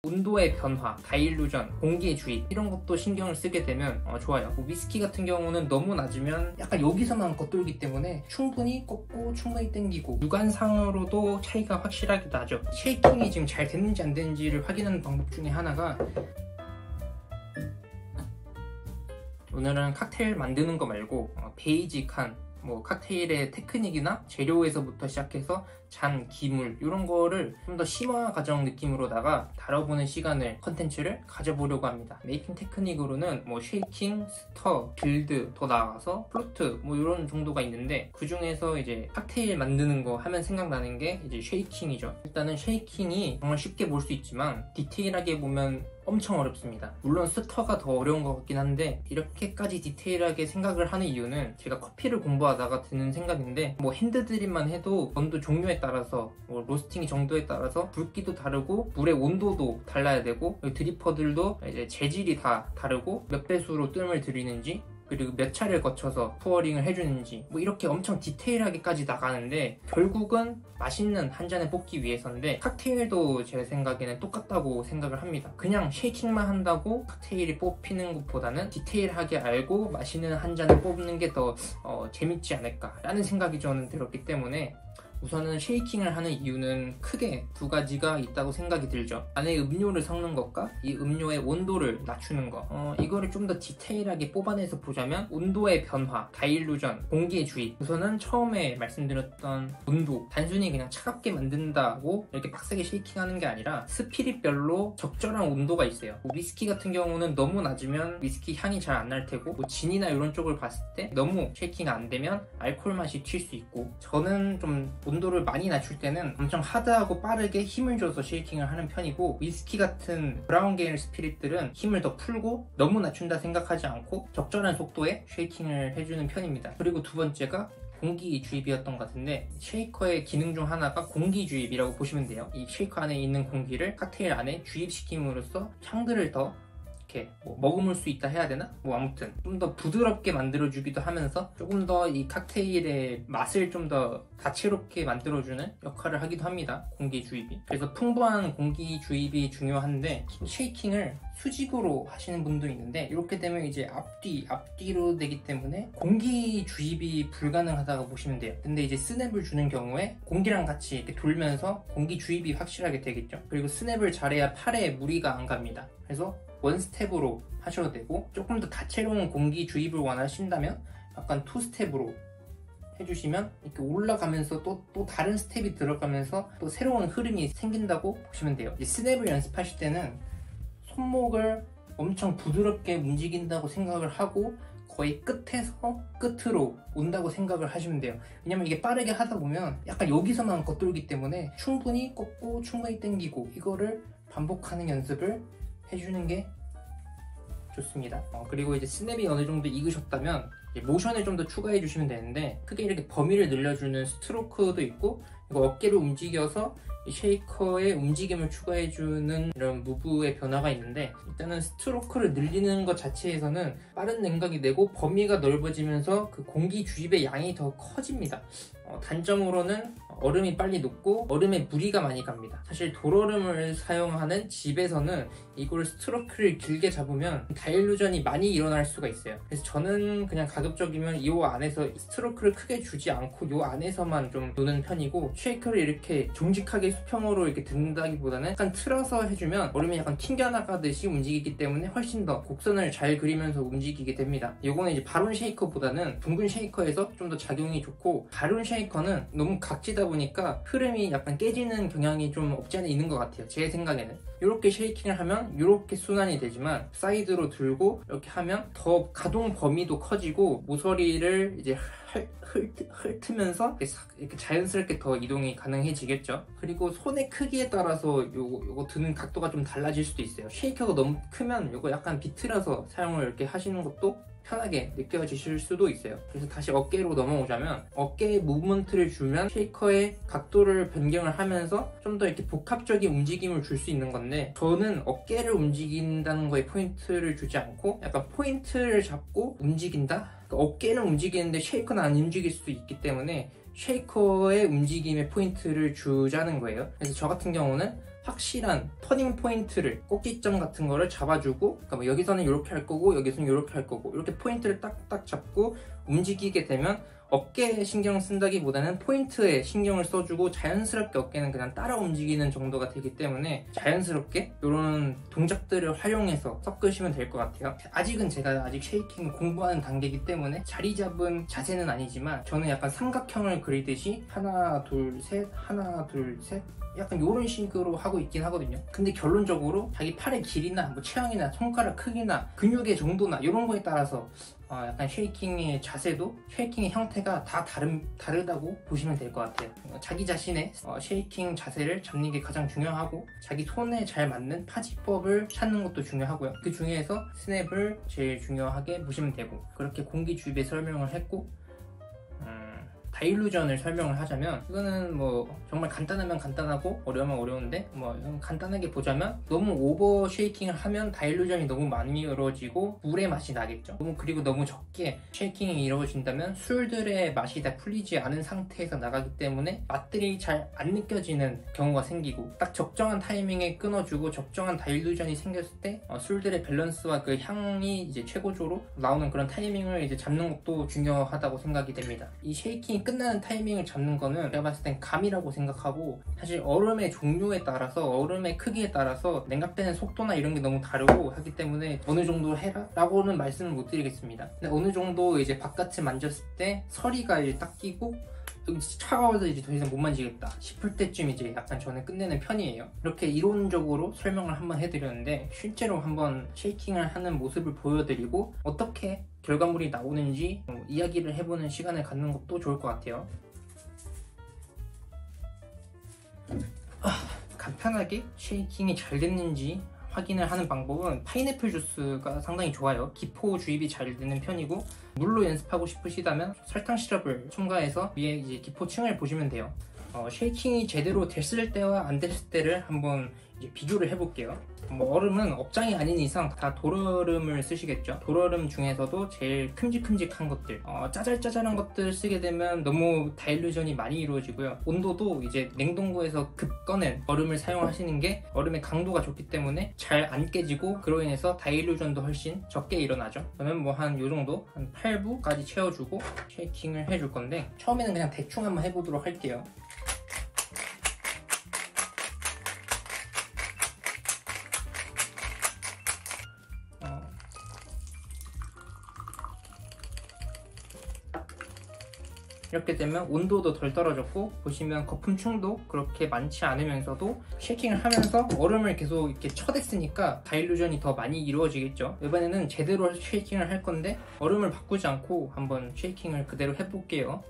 온도의 변화, 다일루전, 공기의 주입 이런 것도 신경을 쓰게 되면 좋아요. 위스키 같은 경우는 너무 낮으면 약간 여기서만 겉돌기 때문에 충분히 꺾고 충분히 당기고 육안상으로도 차이가 확실하게 나죠. 쉐이킹이 지금 잘 됐는지 안 됐는지를 확인하는 방법 중에 하나가, 오늘은 칵테일 만드는 거 말고 베이직한 칵테일의 테크닉이나 재료에서부터 시작해서 잔, 기물 이런 거를 좀 더 심화 과정 느낌으로다가 다뤄보는 시간을, 컨텐츠를 가져보려고 합니다. 메이킹 테크닉으로는 쉐이킹, 스터, 빌드, 더 나아가서 플로트 이런 정도가 있는데, 그 중에서 이제 칵테일 만드는 거 하면 생각나는 게 이제 쉐이킹이죠. 일단은 쉐이킹이 정말 쉽게 볼 수 있지만 디테일하게 보면 엄청 어렵습니다. 물론 스터가 더 어려운 것 같긴 한데, 이렇게까지 디테일하게 생각을 하는 이유는 제가 커피를 공부하다가 드는 생각인데, 핸드드립만 해도 온도 종류에 따라서 로스팅 정도에 따라서 붉기도 다르고 물의 온도도 달라야 되고, 드리퍼들도 이제 재질이 다 다르고 몇 배수로 뜸을 들이는지, 그리고 몇 차례를 거쳐서 푸어링을 해주는지 이렇게 엄청 디테일하게까지 나가는데, 결국은 맛있는 한 잔을 뽑기 위해서인데, 칵테일도 제 생각에는 똑같다고 생각을 합니다. 그냥 쉐이킹만 한다고 칵테일이 뽑히는 것보다는 디테일하게 알고 맛있는 한 잔을 뽑는 게 더 재밌지 않을까라는 생각이 저는 들었기 때문에, 우선은 쉐이킹을 하는 이유는 크게 두 가지가 있다고 생각이 들죠. 안에 음료를 섞는 것과 이 음료의 온도를 낮추는 것, 이거를 좀 더 디테일하게 뽑아내서 보자면, 온도의 변화, 다일루전, 공기의 주입. 우선은 처음에 말씀드렸던 온도, 단순히 그냥 차갑게 만든다고 이렇게 빡세게 쉐이킹하는 게 아니라 스피릿별로 적절한 온도가 있어요. 위스키 같은 경우는 너무 낮으면 위스키 향이 잘 안 날 테고, 진이나 이런 쪽을 봤을 때 너무 쉐이킹 안 되면 알코올 맛이 튈 수 있고, 저는 좀 온도를 많이 낮출 때는 엄청 하드하고 빠르게 힘을 줘서 쉐이킹을 하는 편이고, 위스키 같은 브라운 게일 스피릿들은 힘을 더 풀고 너무 낮춘다 생각하지 않고 적절한 속도에 쉐이킹을 해주는 편입니다. 그리고 두 번째가 공기 주입이었던 것 같은데, 쉐이커의 기능 중 하나가 공기 주입이라고 보시면 돼요. 이 쉐이커 안에 있는 공기를 칵테일 안에 주입시킴으로써 향들을 더 이렇게 머금을 수 있다 해야 되나? 아무튼 좀 더 부드럽게 만들어주기도 하면서 조금 더 이 칵테일의 맛을 좀 더 다채롭게 만들어주는 역할을 하기도 합니다, 공기 주입이. 그래서 풍부한 공기 주입이 중요한데, 쉐이킹을 수직으로 하시는 분도 있는데, 이렇게 되면 이제 앞뒤로 되기 때문에 공기 주입이 불가능하다고 보시면 돼요. 근데 이제 스냅을 주는 경우에 공기랑 같이 이렇게 돌면서 공기 주입이 확실하게 되겠죠. 그리고 스냅을 잘해야 팔에 무리가 안 갑니다. 그래서 원 스텝으로 하셔도 되고, 조금 더 다채로운 공기 주입을 원하신다면 약간 투 스텝으로 해주시면 이렇게 올라가면서 또 다른 스텝이 들어가면서 또 새로운 흐름이 생긴다고 보시면 돼요. 이제 스냅을 연습하실 때는 손목을 엄청 부드럽게 움직인다고 생각을 하고 거의 끝에서 끝으로 온다고 생각을 하시면 돼요. 왜냐면 이게 빠르게 하다 보면 약간 여기서만 겉돌기 때문에 충분히 꺾고 충분히 당기고, 이거를 반복하는 연습을 해주는 게 좋습니다. 그리고 이제 스냅이 어느 정도 익으셨다면 모션을 좀 더 추가해 주시면 되는데, 크게 이렇게 범위를 늘려주는 스트로크도 있고, 이거 어깨를 움직여서 이 쉐이커의 움직임을 추가해 주는 이런 무브의 변화가 있는데, 일단은 스트로크를 늘리는 것 자체에서는 빠른 냉각이 되고 범위가 넓어지면서 그 공기 주입의 양이 더 커집니다. 단점으로는 얼음이 빨리 녹고 얼음에 무리가 많이 갑니다. 사실 돌얼음을 사용하는 집에서는 이걸 스트로크를 길게 잡으면 다일루전이 많이 일어날 수가 있어요. 그래서 저는 그냥 가급적이면 이 안에서 스트로크를 크게 주지 않고 이 안에서만 좀 노는 편이고, 쉐이커를 이렇게 정직하게 수평으로 이렇게 든다기보다는 약간 틀어서 해주면 얼음이 약간 튕겨나가듯이 움직이기 때문에 훨씬 더 곡선을 잘 그리면서 움직이게 됩니다. 이거는 이제 바론 쉐이커보다는 둥근 쉐이커에서 좀 더 작용이 좋고, 바론 쉐이커는 너무 각지다 보니까 흐름이 약간 깨지는 경향이 좀 없지 않아 있는 것 같아요, 제 생각에는. 이렇게 쉐이킹을 하면 이렇게 순환이 되지만, 사이드로 들고 이렇게 하면 더 가동 범위도 커지고 모서리를 이제 훑으면서 이렇게 자연스럽게 더 이동이 가능해지겠죠. 그리고 손의 크기에 따라서 요거 드는 각도가 좀 달라질 수도 있어요. 쉐이커가 너무 크면 요거 약간 비틀어서 사용을 이렇게 하시는 것도 편하게 느껴지실 수도 있어요. 그래서 다시 어깨로 넘어오자면, 어깨에 무브먼트를 주면 쉐이커의 각도를 변경을 하면서 좀 더 이렇게 복합적인 움직임을 줄 수 있는 건데, 저는 어깨를 움직인다는 거에 포인트를 주지 않고 약간 포인트를 잡고 움직인다? 그러니까 어깨는 움직이는데 쉐이커는 안 움직일 수도 있기 때문에 쉐이커의 움직임에 포인트를 주자는 거예요. 그래서 저 같은 경우는 확실한 터닝 포인트를, 꼭지점 같은 거를 잡아주고, 그러니까 뭐 여기서는 이렇게 할 거고 여기서는 이렇게 할 거고, 이렇게 포인트를 딱딱 잡고 움직이게 되면 어깨에 신경 쓴다기보다는 포인트에 신경을 써주고 자연스럽게 어깨는 그냥 따라 움직이는 정도가 되기 때문에 자연스럽게 이런 동작들을 활용해서 섞으시면 될 것 같아요. 아직은 제가 아직 쉐이킹 공부하는 단계이기 때문에 자리 잡은 자세는 아니지만 저는 약간 삼각형을 그리듯이 하나 둘 셋 하나 둘 셋 약간 이런 식으로 하고 있긴 하거든요. 근데 결론적으로 자기 팔의 길이나 뭐 체형이나 손가락 크기나 근육의 정도나 이런 거에 따라서 약간 쉐이킹의 자세도, 쉐이킹의 형태가 다 다르다고 보시면 될 것 같아요. 자기 자신의 쉐이킹 자세를 잡는 게 가장 중요하고, 자기 손에 잘 맞는 파지법을 찾는 것도 중요하고요. 그 중에서 스냅을 제일 중요하게 보시면 되고, 그렇게 공기 주입에 설명을 했고, 다일루전을 설명을 하자면, 이거는 뭐 정말 간단하면 간단하고 어려우면 어려운데, 뭐 간단하게 보자면, 너무 오버 쉐이킹을 하면 다일루전이 너무 많이 이루어지고 물의 맛이 나겠죠. 그리고 너무 적게 쉐이킹이 이루어진다면 술들의 맛이 다 풀리지 않은 상태에서 나가기 때문에 맛들이 잘 안 느껴지는 경우가 생기고, 딱 적정한 타이밍에 끊어주고 적정한 다일루전이 생겼을 때 술들의 밸런스와 그 향이 이제 최고조로 나오는 그런 타이밍을 이제 잡는 것도 중요하다고 생각이 됩니다. 이 쉐이킹이 끝나는 타이밍을 잡는 거는 제가 봤을 땐 감이라고 생각하고, 사실 얼음의 종류에 따라서, 얼음의 크기에 따라서 냉각되는 속도나 이런 게 너무 다르고 하기 때문에 어느 정도 해라 라고는 말씀을 못 드리겠습니다. 근데 어느 정도 이제 바깥을 만졌을 때 서리가 이제 딱 끼고 차가워서 이제 더 이상 못 만지겠다 싶을 때쯤 이제 약간 저는 끝내는 편이에요. 이렇게 이론적으로 설명을 한번 해드렸는데, 실제로 한번 쉐이킹을 하는 모습을 보여드리고 어떻게 결과물이 나오는지 이야기를 해보는 시간을 갖는 것도 좋을 것 같아요. 간단하게 쉐이킹이 잘 됐는지 확인을 하는 방법은 파인애플 주스가 상당히 좋아요. 기포 주입이 잘 되는 편이고, 물로 연습하고 싶으시다면 설탕 시럽을 첨가해서 위에 이제 기포층을 보시면 돼요. 쉐이킹이 제대로 됐을 때와 안 됐을 때를 한번 이제 비교를 해볼게요. 얼음은 업장이 아닌 이상 다 돌얼음을 쓰시겠죠. 돌얼음 중에서도 제일 큼직큼직한 것들, 짜잘짜잘한 것들 쓰게 되면 너무 다일루전이 많이 이루어지고요. 온도도 이제 냉동고에서 급꺼낸 얼음을 사용하시는 게 얼음의 강도가 좋기 때문에 잘 안 깨지고, 그로 인해서 다일루전도 훨씬 적게 일어나죠. 저는 뭐 한 요 정도, 한 8부까지 채워주고 쉐이킹을 해줄 건데, 처음에는 그냥 대충 한번 해보도록 할게요. 이렇게 되면 온도도 덜 떨어졌고, 보시면 거품층도 그렇게 많지 않으면서도 쉐이킹을 하면서 얼음을 계속 이렇게 쳐댔으니까 다일루전이 더 많이 이루어지겠죠. 이번에는 제대로 쉐이킹을 할 건데 얼음을 바꾸지 않고 한번 쉐이킹을 그대로 해볼게요.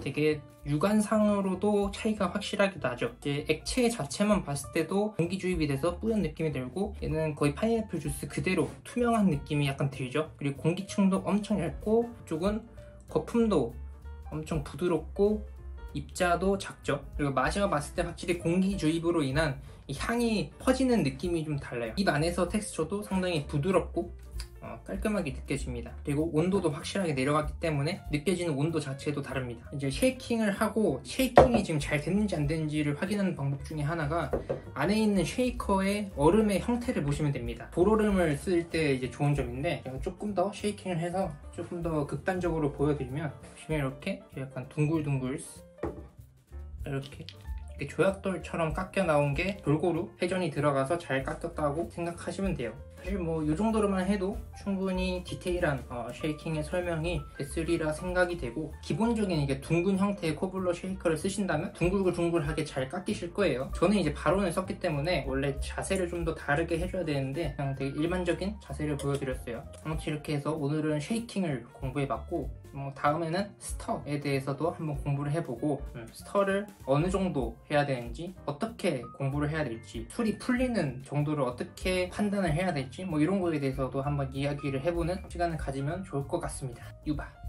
되게 육안상으로도 차이가 확실하게 나죠. 이제 액체 자체만 봤을 때도 공기 주입이 돼서 뿌연 느낌이 들고, 얘는 거의 파인애플 주스 그대로 투명한 느낌이 약간 들죠. 그리고 공기층도 엄청 얇고, 이쪽은 거품도 엄청 부드럽고 입자도 작죠. 그리고 마셔봤을 때 확실히 공기 주입으로 인한 이 향이 퍼지는 느낌이 좀 달라요. 입 안에서 텍스처도 상당히 부드럽고 깔끔하게 느껴집니다. 그리고 온도도 확실하게 내려갔기 때문에 느껴지는 온도 자체도 다릅니다. 이제 쉐이킹을 하고 쉐이킹이 지금 잘 됐는지 안 됐는지를 확인하는 방법 중에 하나가, 안에 있는 쉐이커의 얼음의 형태를 보시면 됩니다. 돌얼음을 쓸 때 이제 좋은 점인데, 제가 조금 더 쉐이킹을 해서 조금 더 극단적으로 보여드리면, 보시면 이렇게 약간 둥글둥글 이렇게 조약돌처럼 깎여 나온 게 골고루 회전이 들어가서 잘 깎였다고 생각하시면 돼요. 사실 뭐 이 정도로만 해도 충분히 디테일한 쉐이킹의 설명이 됐으리라 생각이 되고, 기본적인 이게 둥근 형태의 코블러 쉐이커를 쓰신다면 둥글둥글하게 잘 깎이실 거예요. 저는 이제 발원을 썼기 때문에 원래 자세를 좀 더 다르게 해줘야 되는데 그냥 되게 일반적인 자세를 보여드렸어요. 아무튼 이렇게 해서 오늘은 쉐이킹을 공부해봤고, 다음에는 스터에 대해서도 한번 공부를 해보고, 스터를 어느 정도 해야 되는지, 어떻게 공부를 해야 될지, 술이 풀리는 정도를 어떻게 판단을 해야 될지, 뭐 이런 거에 대해서도 한번 이야기를 해보는 시간을 가지면 좋을 것 같습니다. 유바.